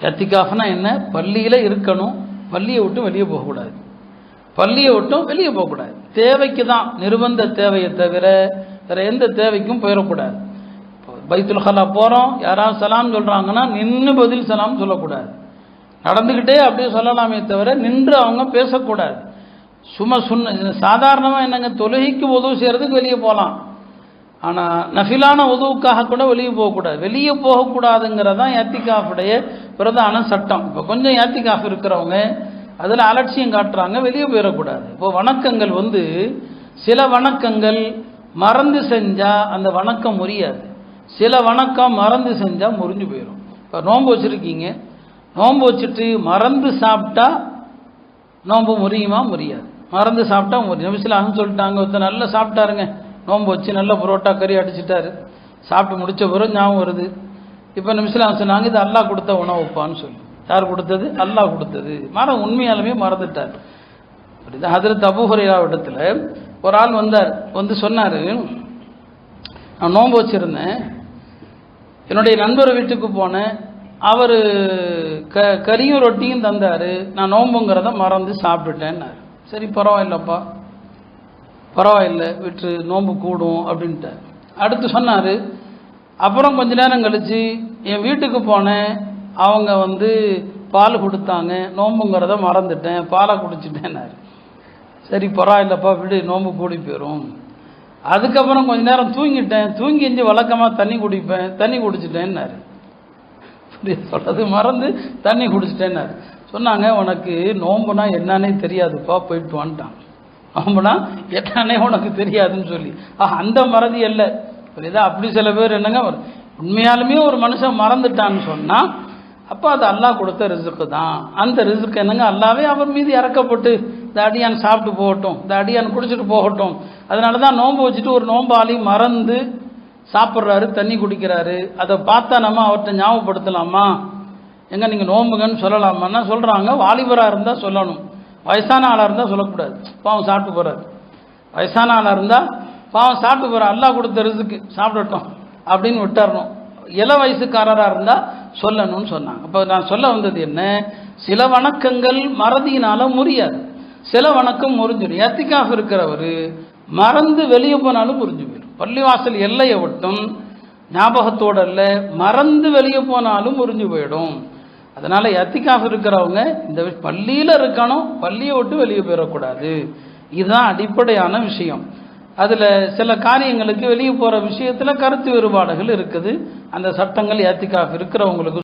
எத்திகாஃப்னா என்ன? பள்ளியில் இருக்கணும், பள்ளியை விட்டு வெளியே போகக்கூடாது, பள்ளியை விட்டும் வெளியே போகக்கூடாது. தேவைக்கு தான், நிர்பந்த தேவையை தவிர வேறு எந்த தேவைக்கும் போயிடக்கூடாது. பைத்துல் ஹலா போகிறோம், யாராவது சலாம் சொல்கிறாங்கன்னா நின்று பதில் சலாம் சொல்லக்கூடாது. நடந்துக்கிட்டே அப்படியே சொல்லலாமே தவிர நின்று அவங்க பேசக்கூடாது. சும்மா சாதாரணமாக என்னங்க, தொழுகைக்கு உதவு செய்கிறதுக்கு வெளியே போகலாம், ஆனால் நஃபிலான உதவுக்காக கூட வெளியே போகக்கூடாது. வெளியே போகக்கூடாதுங்கிறதான் ஏத்திகாஃபுடைய பிரதான சட்டம். இப்போ கொஞ்சம் ஏத்திகாஃப் இருக்கிறவங்க அதில் அலட்சியம் காட்டுறாங்க, வெளியே போயிடக்கூடாது. இப்போ வணக்கங்கள் சில வணக்கங்கள் மறந்து செஞ்சால் அந்த வணக்கம் முறியாது, சில வணக்கம் மறந்து செஞ்சால் முறிஞ்சு போயிடும். இப்போ நோன்பு வச்சுருக்கீங்க, நோன்பு வச்சுட்டு மறந்து சாப்பிட்டா நோன்பு முறியுமா? முறியாது. மறந்து சாப்பிட்டா முறியும். நபிஸ்லாம் சொல்லிட்டாங்க, ஒருத்தர் நல்லா சாப்பிட்டாருங்க, நோன்பு வச்சு நல்ல புரோட்டா கறி அடிச்சிட்டாரு, சாப்பிட்டு முடித்த பிறகு ஞாபகம் வருது. இப்போ நபிஸ்லாம் சொன்னாங்க, இது அல்லாஹ் கொடுத்த உணவுப்பான்னு சொல்லி. யார் கொடுத்தது? அல்லாஹ் கொடுத்தது. உண்மையாலுமே மறந்துட்டார். அப்படிதான் ஹஜ்ரத் அபூ ஹுரைரா இடத்துல ஒரு ஆள் வந்தார், சொன்னார், நான் நோன்பு வச்சுருந்தேன், என்னுடைய நண்பர் வீட்டுக்கு போனேன், அவர் கறியும் ரொட்டியும் தந்தார், நான் நோன்புங்கிறத மறந்து சாப்பிட்டுட்டேன்னாரு. சரி பரவாயில்லப்பா, பரவாயில்லை, விட்டு நோன்பு கூடும் அப்படின்ட்டார். அடுத்து சொன்னார், அப்புறம் கொஞ்ச நேரம் கழித்து என் வீட்டுக்கு போனேன், அவங்க பால் கொடுத்தாங்க, நோன்புங்கிறத மறந்துட்டேன், பாலை குடிச்சிட்டேன்னாரு. சரி பரவாயில்லப்பா, விடு, நோன்பு கூடி போயிடும். அதுக்கப்புறம் கொஞ்ச நேரம் தூங்கிட்டேன், தூங்கி எஞ்சி வழக்கமாக தண்ணி குடிப்பேன், தண்ணி குடிச்சிட்டேன்னாரு. சொல்றது மறந்து தண்ணி குடிச்சிட்டேன்னாரு. சொன்னாங்க, உனக்கு நோம்புனா என்னன்னே தெரியாதுப்பா, போயிட்டு வந்துட்டான். நோம்புனா என்னன்னே உனக்கு தெரியாதுன்னு சொல்லி அந்த மறதி இல்லை. புரியுதா? அப்படி சில பேர் என்னங்க, உண்மையாலுமே ஒரு மனுஷன் மறந்துட்டான்னு சொன்னால் அப்போ அது அல்லாஹ் கொடுத்த ரிசுக்கு தான். அந்த ரிசுக்கு என்னங்க, அல்லாவே அவர் மீது இறக்கப்பட்டு இந்த அடியான் சாப்பிட்டு போகட்டும், இந்த அடியான் குடிச்சிட்டு போகட்டும். அதனால தான் நோன்பு வச்சுட்டு ஒரு நோம்பாளி மறந்து சாப்பிட்றாரு, தண்ணி குடிக்கிறாரு, அதை பார்த்தா நம்ம அவர்கிட்ட ஞாபகப்படுத்தலாமா? எங்க நீங்கள் நோம்புங்கன்னு சொல்லலாமான்னா சொல்கிறாங்க, வாலிபராக இருந்தால் சொல்லணும், வயசான ஆளாக இருந்தால் சொல்லக்கூடாது. பாவம் சாப்பிட்டு போகிறார். வயசான ஆளாக இருந்தால் பாவம் சாப்பிட்டு போகிறார், அல்லாஹ் கொடுத்த ரிசுக்கு சாப்பிடட்டும் அப்படின்னு விட்டுறணும். இள வயசுக்காரராக இருந்தால் சொல்லணும்னு சொன்னாங்க. அப்போ நான் சொல்ல வந்தது என்ன, சில வணக்கங்கள் மறதியினால முறியாது, சில வணக்கம் முறிஞ்சிடும். ஏத்திகாஃப் இருக்கிறவர் மறந்து வெளியே போனாலும் முறிஞ்சு போயிடும். பள்ளிவாசல் எல்லையை விட்டும் ஞாபகத்தோடு இல்லை, மறந்து வெளியே போனாலும் முறிஞ்சு போயிடும். அதனால் ஏத்திகாஃப் இருக்கிறவங்க இந்த பள்ளியில் இருக்கணும், பள்ளியை விட்டு வெளியே போயிடக்கூடாது. இதுதான் அடிப்படையான விஷயம். அதில் சில காரியங்களுக்கு வெளியே போகிற விஷயத்தில் கருத்து வேறுபாடுகள் இருக்குது. அந்த சட்டங்கள் ஏத்திகாஃப் இருக்கிறவங்களுக்கு